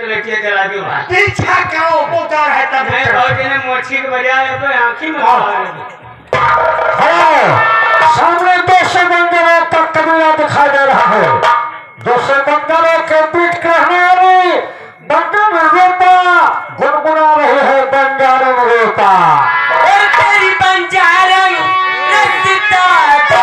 तो लड़कियां जला के भाई पीछा क्या उतार है तब मैं फौजी ने मोची के बजाय तो आंखी में सामने 200 बंदरों का कबीला दिखाई दे रहा है। 200 बंदरों के पीठ कहने वाली बंदर रोता गुनगुना रहे हैं बंजारों रोता और तेरी बंजारों रस्ता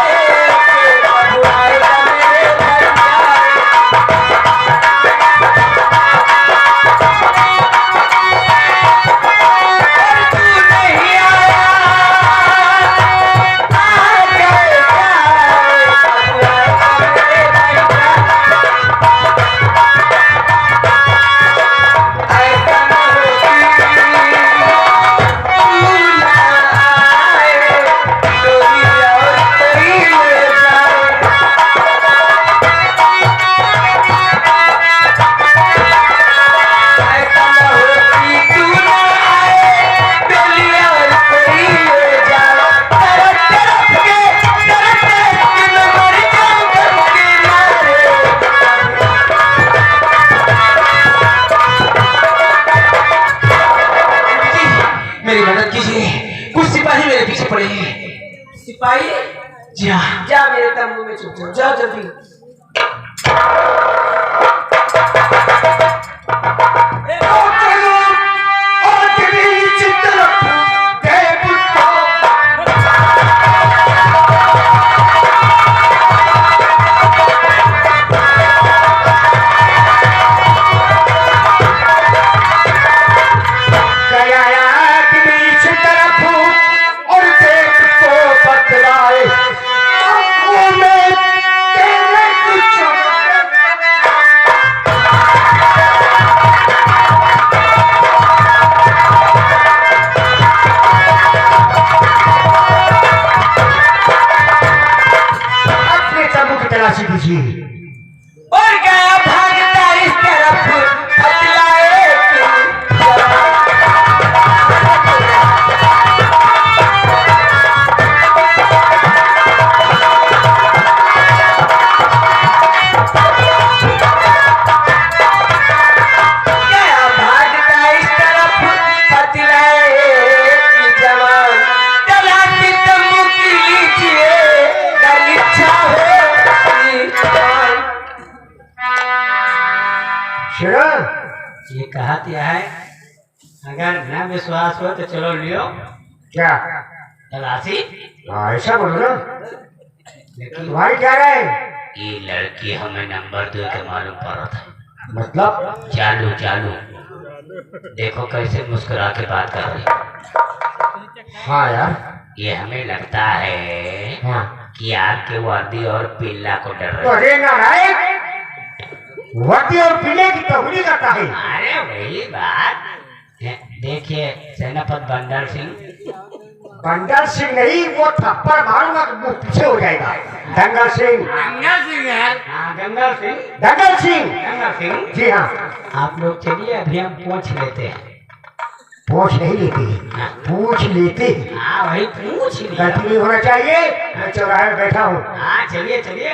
सिपाही जी हाँ जा मेरे तंबू में छुप जाओ जा जल्दी और गया भागता इस तरफ बतलाए गया भागता इस तरफ बतलाए कि जवान तलाशी तंबू की लीजिए गलीचा है ये कहा दिया है अगर न विश्वास हो तो चलो लियो क्या तलाशी ऐसा बोलो ना लेकिन भाई क्या रहे ये लड़की हमें नंबर 2 के मालूम पड़ रहा था मतलब चालू चालू देखो कैसे मुस्कुरा के बात कर रही। हाँ यार ये हमें लगता है हाँ कि आपके वर्दी और पिल्ला को डर तो रहे अरे नारायण वर्दी और पीले की तहुली करता है। अरे वही बात देखिए सेनापति बंदर सिंह नहीं वो थप्पड़ मारूंगा वो पीछे हो जाएगा। दंगल सिंह गंगा सिंह दंगल सिंह गंगा सिंह जी हाँ आप लोग चलिए अभी हम पूछ लेते हैं। पूछ नहीं लेते पूछ लेते हाँ वही पूछ गलती नहीं होना चाहिए। मैं चौराहे में बैठा हूँ। हाँ चलिए चलिए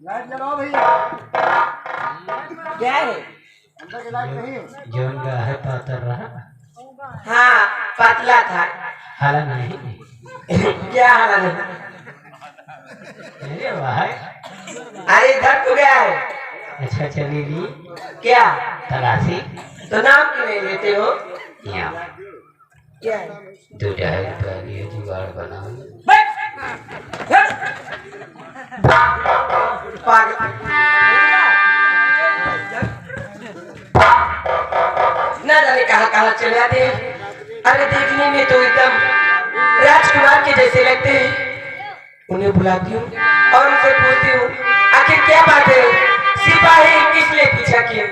लाइट लगाओ भैया। क्या है अंदर की लाइट नहीं है। जो उनका है पातर रहा हाँ पतला था हाला नहीं क्या हाल है अरे वाह अरे इधर तो गया है अच्छा चलिए ली क्या तलाशी तो नाम क्यों नहीं लेते हो यहाँ क्या है 2,500 रुपया लिए जुगाड़ बनाओ न जाने कहाँ कहाँ चले आते हैं। अरे देखने में तो एकदम राजकुमार के जैसे लगते हैं। उन्हें बुलाती हूँ और उनसे पूछती हूँ आखिर क्या बात है सिपाही किस लिए पीछा किए।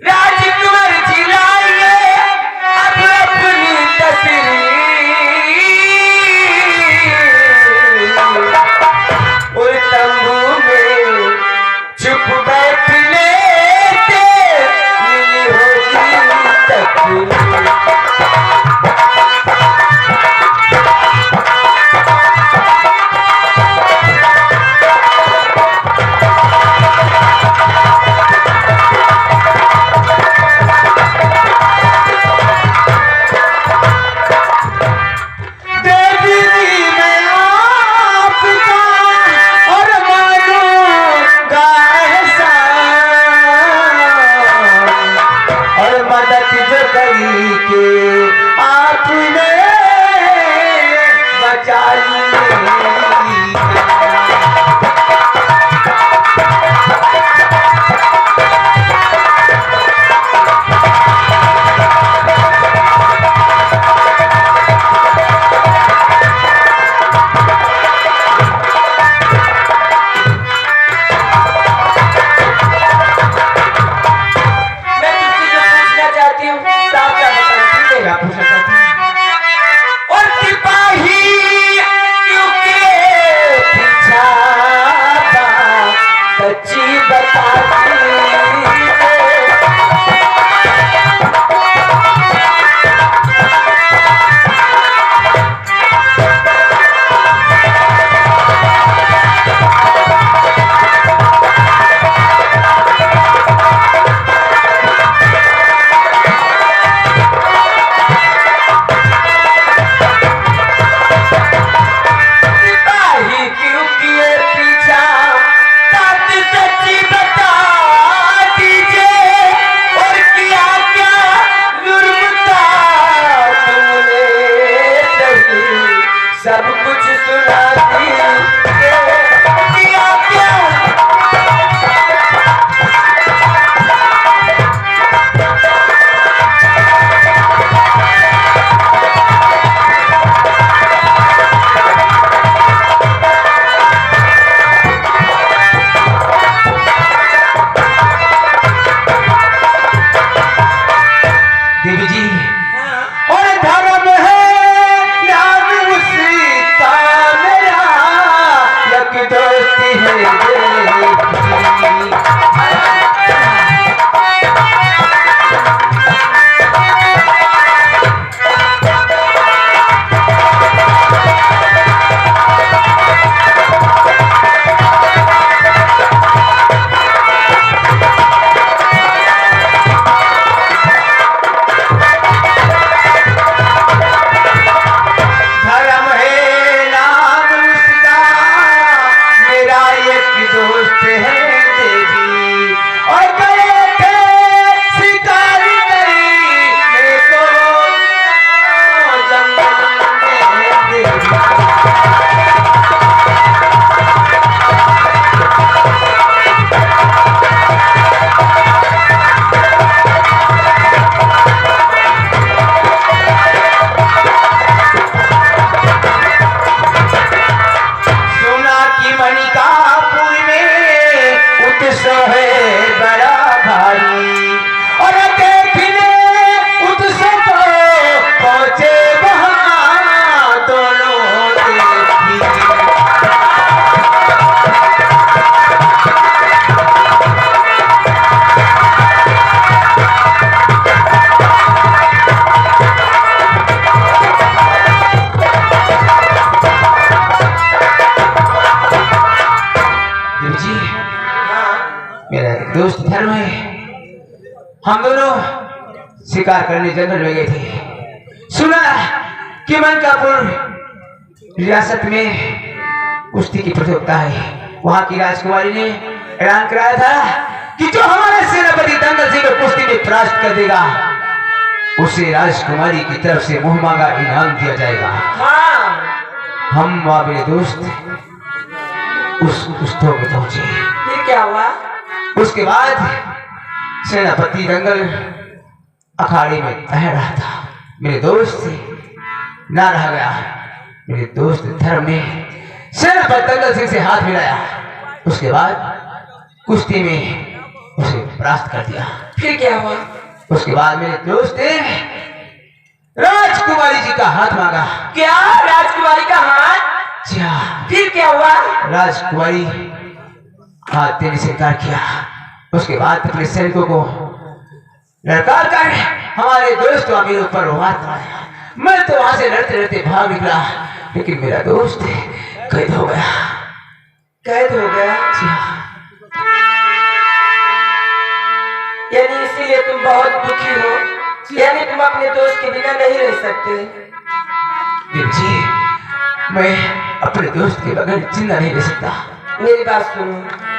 राजकुमार जी लाइए अब अपनी तस्वीर और तंबू में चुप बैठ लेते मिली होगी तकलीफ। के आपने बचा ली। सब कुछ सुना दिया क्या देवी जी और धर्म है दोस्ती दोस्त धर्म है। हम दोनों शिकार करने जंगल में गए थे। सुना कि मनकापुर रियासत में कुश्ती की प्रतियोगिता है। वहां की राजकुमारी ने ऐलान कराया था कि जो हमारे सेनापति दंगल सिंह को कुश्ती में परास्त कर देगा उसे राजकुमारी की तरफ से मुंह मांगा इनाम दिया जाएगा। हाँ। हम वहां मेरे दोस्त उस कुश्तों में पहुंचे। फिर क्या हुआ? उसके बाद सेनापति दंगल अखाड़े में तैर रहा था। मेरे दोस्त ना रह गया। मेरे दोस्त धर्म ने सेनापति दंगल सिंह से हाथ मिलाया। उसके बाद कुश्ती में उसे परास्त कर दिया। फिर क्या हुआ? उसके बाद मेरे दोस्त ने राजकुमारी जी का हाथ मांगा। क्या? राजकुमारी का हाथ? जी हाँ। फिर क्या हुआ? राजकुमारी हाथ देने से इनकार किया। उसके बाद अपने सैनिकों को लड़कार कर हमारे दोस्त को मेरे ऊपर हाथ मारा। मैं तो वहां से लड़ते लड़ते भाग निकला, लेकिन मेरा दोस्त कैद हो गया। कैद हो गया? जी हाँ। यानी इसीलिए तुम बहुत दुखी हो? यानी तुम अपने दोस्त के बिना नहीं रह सकते? जी, मैं अपने दोस्त के बगैर जिंदा नहीं रह सकता। मेरी बात सुनो।